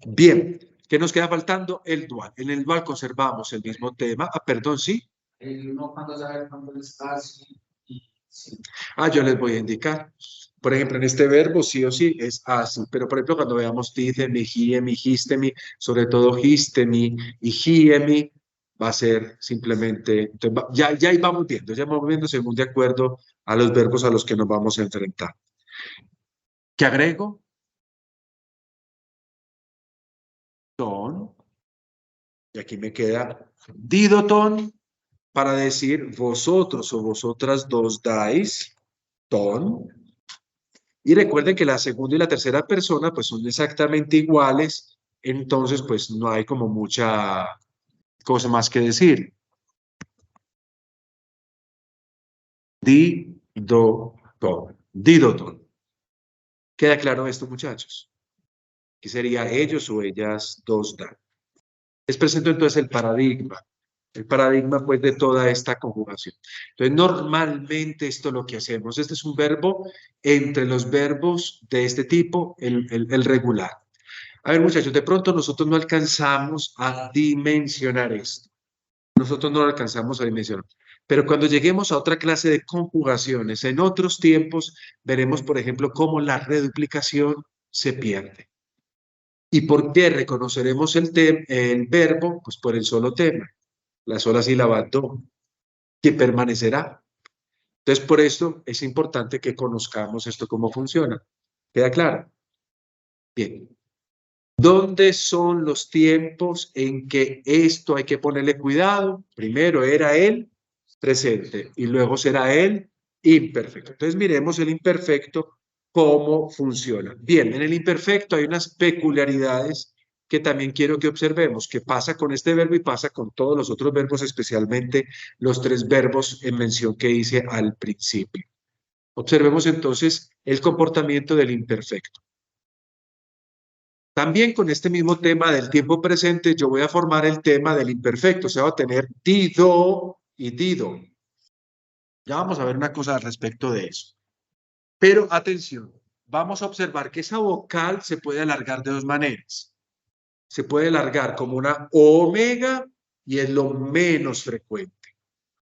Bien, ¿qué nos queda faltando? El dual. En el dual conservamos el mismo tema. Ah, perdón, sí. Uno cuando sabe cuándo es así y sí. Ah, yo les voy a indicar. Por ejemplo, en este verbo sí o sí es así, pero por ejemplo cuando veamos títhemi, hiemi, histemi, sobre todo histemi y hiemi, va a ser simplemente, entonces, ya ahí vamos viendo según de acuerdo a los verbos a los que nos vamos a enfrentar. ¿Qué agrego? Ton, y aquí me queda didoton, para decir vosotros o vosotras dos dais, ton. Y recuerden que la segunda y la tercera persona pues son exactamente iguales, entonces pues no hay como mucha cosa más que decir. Di, do, ton. Didoton. ¿Queda claro esto, muchachos? Que sería ellos o ellas dos dan. Les presento entonces el paradigma pues de toda esta conjugación. Entonces normalmente esto es lo que hacemos. Este es un verbo entre los verbos de este tipo, el regular. A ver, muchachos, de pronto nosotros no alcanzamos a dimensionar esto. Nosotros no lo alcanzamos a dimensionar. Pero cuando lleguemos a otra clase de conjugaciones, en otros tiempos, veremos, por ejemplo, cómo la reduplicación se pierde. ¿Y por qué reconoceremos el verbo? Pues por el solo tema, la sola sílaba do, que permanecerá. Entonces, por esto es importante que conozcamos esto cómo funciona. ¿Queda claro? Bien. ¿Dónde son los tiempos en que esto hay que ponerle cuidado? Primero era el presente y luego será el imperfecto. Entonces miremos el imperfecto, cómo funciona. Bien, en el imperfecto hay unas peculiaridades que también quiero que observemos, que pasa con este verbo y pasa con todos los otros verbos, especialmente los tres verbos en mención que hice al principio. Observemos entonces el comportamiento del imperfecto. También con este mismo tema del tiempo presente, yo voy a formar el tema del imperfecto. O sea, va a tener dido y dido. Ya vamos a ver una cosa al respecto de eso. Pero atención, vamos a observar que esa vocal se puede alargar de dos maneras. Se puede alargar como una omega y es lo menos frecuente.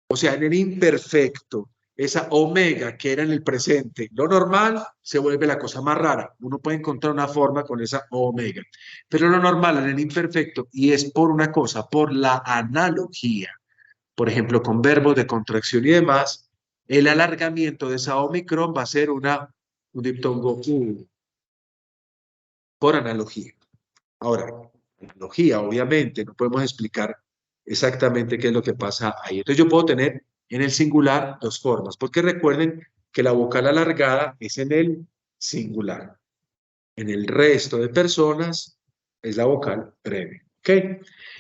O sea, en el imperfecto, esa omega que era en el presente, lo normal se vuelve la cosa más rara. Uno puede encontrar una forma con esa omega. Pero lo normal en el imperfecto, y es por una cosa, por la analogía. Por ejemplo, con verbos de contracción y demás, el alargamiento de esa omicron va a ser un diptongo U, por analogía. Ahora, analogía, obviamente, no podemos explicar exactamente qué es lo que pasa ahí. Entonces yo puedo tener en el singular dos formas, porque recuerden que la vocal alargada es en el singular. En el resto de personas es la vocal breve. ¿Ok?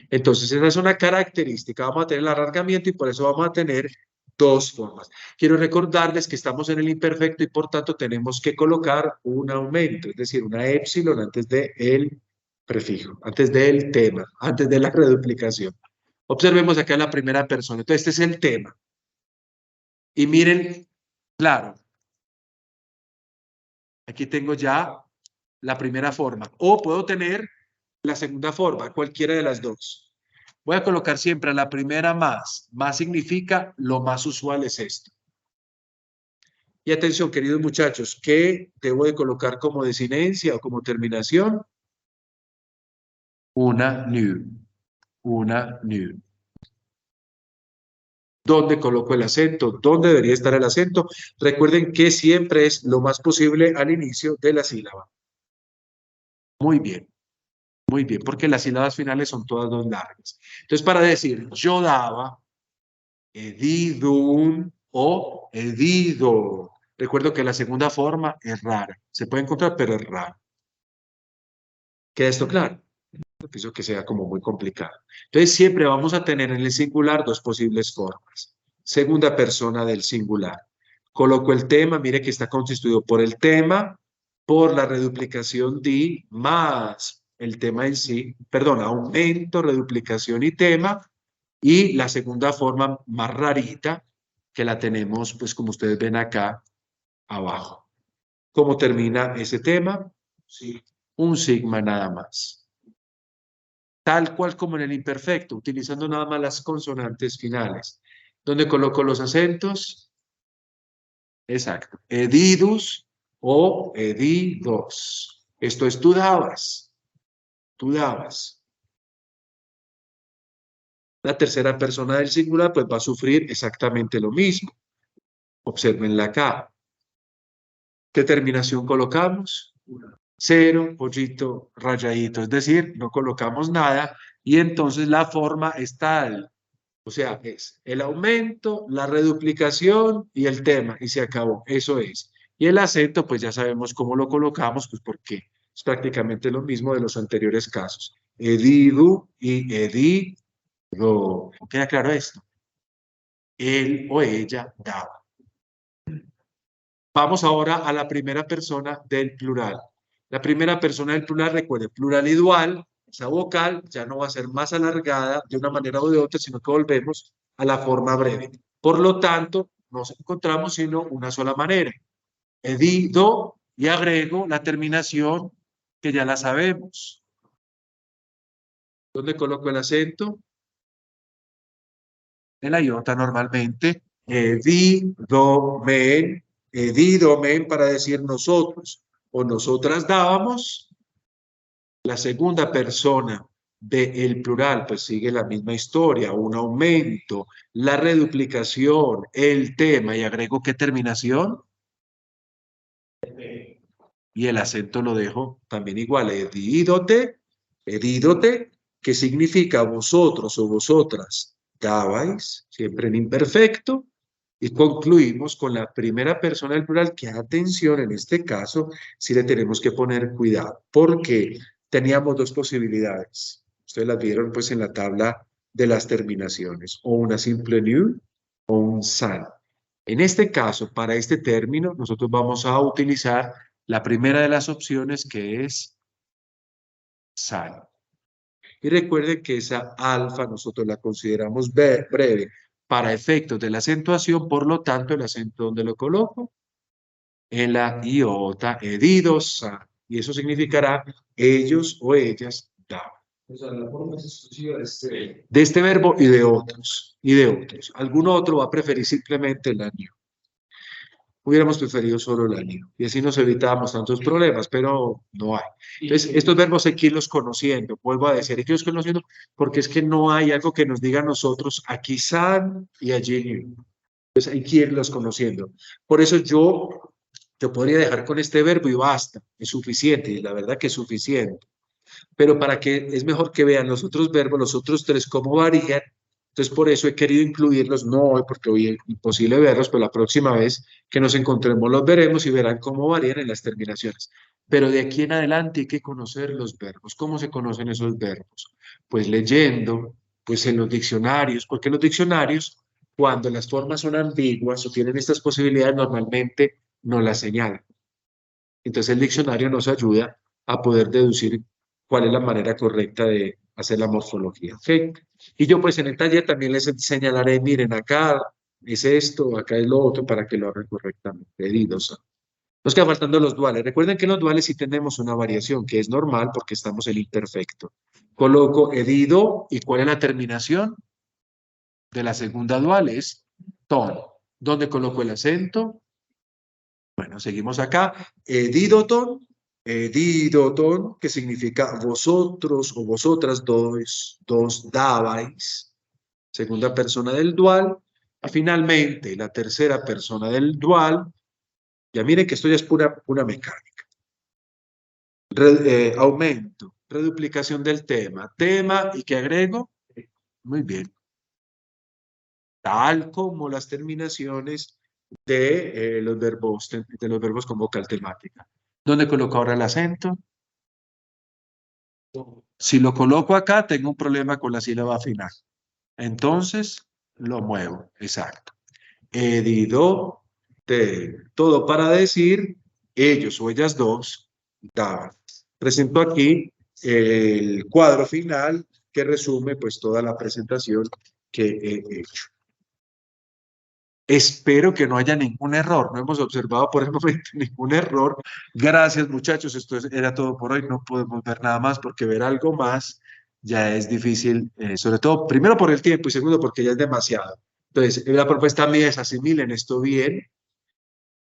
Entonces esa es una característica. Vamos a tener el alargamiento y por eso vamos a tener dos formas. Quiero recordarles que estamos en el imperfecto y por tanto tenemos que colocar un aumento, es decir, una épsilon antes del prefijo, antes del tema, antes de la reduplicación. Observemos acá la primera persona. Entonces, este es el tema. Y miren, claro, aquí tengo ya la primera forma. O puedo tener la segunda forma, cualquiera de las dos. Voy a colocar siempre la primera más. Más significa lo más usual es esto. Y atención, queridos muchachos, ¿qué debo de colocar como desinencia o como terminación? Una new. Una new. ¿Dónde coloco el acento? ¿Dónde debería estar el acento? Recuerden que siempre es lo más posible al inicio de la sílaba. Muy bien, porque las sílabas finales son todas dos largas. Entonces, para decir yo daba, edidum o edido. Recuerdo que la segunda forma es rara. Se puede encontrar, pero es rara. ¿Queda esto claro? No pienso que sea como muy complicado. Entonces, siempre vamos a tener en el singular dos posibles formas. Segunda persona del singular. Coloco el tema, mire que está constituido por el tema, por la reduplicación di, más el tema en sí, perdón, aumento, reduplicación y tema, y la segunda forma más rarita, que la tenemos, pues como ustedes ven acá, abajo. ¿Cómo termina ese tema? Sí, un sigma nada más. Tal cual como en el imperfecto, utilizando nada más las consonantes finales. ¿Dónde coloco los acentos? Exacto. Edidus o edidos. Esto es tú dabas. Tú dabas. La tercera persona del singular pues va a sufrir exactamente lo mismo. Obsérvenla acá. ¿Qué terminación colocamos? Cero, pollito, rayadito. Es decir, no colocamos nada y entonces la forma es tal. O sea, es el aumento, la reduplicación y el tema, y se acabó. Eso es. Y el acento, pues ya sabemos cómo lo colocamos, pues porque es prácticamente lo mismo de los anteriores casos. Edidu y edido. ¿Queda claro esto? Él o ella daba. Vamos ahora a la primera persona del plural. La primera persona del plural, recuerde, plural y dual, esa vocal ya no va a ser más alargada de una manera o de otra, sino que volvemos a la forma breve. Por lo tanto, nos encontramos sino una sola manera. Edido y agrego la terminación que ya la sabemos. ¿Dónde coloco el acento? En la iota normalmente. Edidomen, edidomen para decir nosotros o nosotras dábamos. La segunda persona del plural, pues sigue la misma historia, un aumento, la reduplicación, el tema, y agrego ¿qué terminación? Y el acento lo dejo también igual, edídote, que significa vosotros o vosotras dabais, siempre en imperfecto, y concluimos con la primera persona del plural, que atención, en este caso, sí le tenemos que poner cuidado, porque teníamos dos posibilidades. Ustedes las vieron pues en la tabla de las terminaciones, o una simple new o un san. En este caso, para este término, nosotros vamos a utilizar la primera de las opciones, que es san. Y recuerden que esa alfa nosotros la consideramos breve para efectos de la acentuación, por lo tanto, el acento, ¿dónde lo coloco? ela, iota, edidosa. Y eso significará ellos o ellas daban. O sea, la forma es exclusiva de este verbo y de otros. Y de otros. Alguno otro va a preferir simplemente el año. Hubiéramos preferido solo el año. Y así nos evitábamos tantos problemas, pero no hay. Entonces, estos verbos hay que irlos conociendo. Vuelvo a decir, hay que irlos conociendo porque es que no hay algo que nos diga a nosotros aquí san y allí ni. Entonces, hay que irlos conociendo. Por eso yo te podría dejar con este verbo y basta. Es suficiente. Y la verdad que es suficiente, pero para que es mejor que vean los otros verbos, los otros tres, cómo varían. Entonces, por eso he querido incluirlos, no hoy, porque hoy es imposible verlos, pero la próxima vez que nos encontremos los veremos y verán cómo varían en las terminaciones. Pero de aquí en adelante hay que conocer los verbos. ¿Cómo se conocen esos verbos? Pues leyendo, pues en los diccionarios, porque en los diccionarios, cuando las formas son ambiguas o tienen estas posibilidades, normalmente no las señalan. Entonces el diccionario nos ayuda a poder deducir cuál es la manera correcta de hacer la morfología. ¿Ok? Y yo pues en el taller también les señalaré, miren, acá es esto, acá es lo otro, para que lo hagan correctamente. Edidos. Nos quedan faltando los duales. Recuerden que en los duales sí tenemos una variación, que es normal porque estamos en imperfecto. Coloco edido, ¿y cuál es la terminación de la segunda dual? Es ton. ¿Dónde coloco el acento? Bueno, seguimos acá. Edidoton, edidoton, que significa vosotros o vosotras dos dabais. Segunda persona del dual. Finalmente, la tercera persona del dual. Ya miren que esto ya es pura mecánica. Aumento, reduplicación del tema. Tema, ¿y qué agrego? Muy bien. Tal como las terminaciones de los verbos con vocal temática. ¿Dónde coloco ahora el acento? Si lo coloco acá, tengo un problema con la sílaba final. Entonces, lo muevo. Exacto. Edido, todo para decir ellos o ellas dos daban. Presento aquí el cuadro final que resume pues toda la presentación que he hecho. Espero que no haya ningún error. No hemos observado por el momento ningún error. Gracias, muchachos. Esto era todo por hoy. No podemos ver nada más porque ver algo más ya es difícil, sobre todo, primero por el tiempo y segundo porque ya es demasiado. Entonces, la propuesta mía es asimilen esto bien,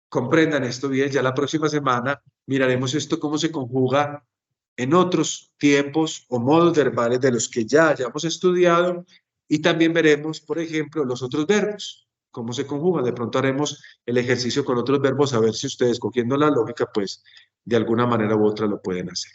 comprendan esto bien. Ya la próxima semana miraremos esto cómo se conjuga en otros tiempos o modos verbales de los que ya hayamos estudiado y también veremos, por ejemplo, los otros verbos, cómo se conjugan. De pronto haremos el ejercicio con otros verbos a ver si ustedes, cogiendo la lógica, pues de alguna manera u otra lo pueden hacer.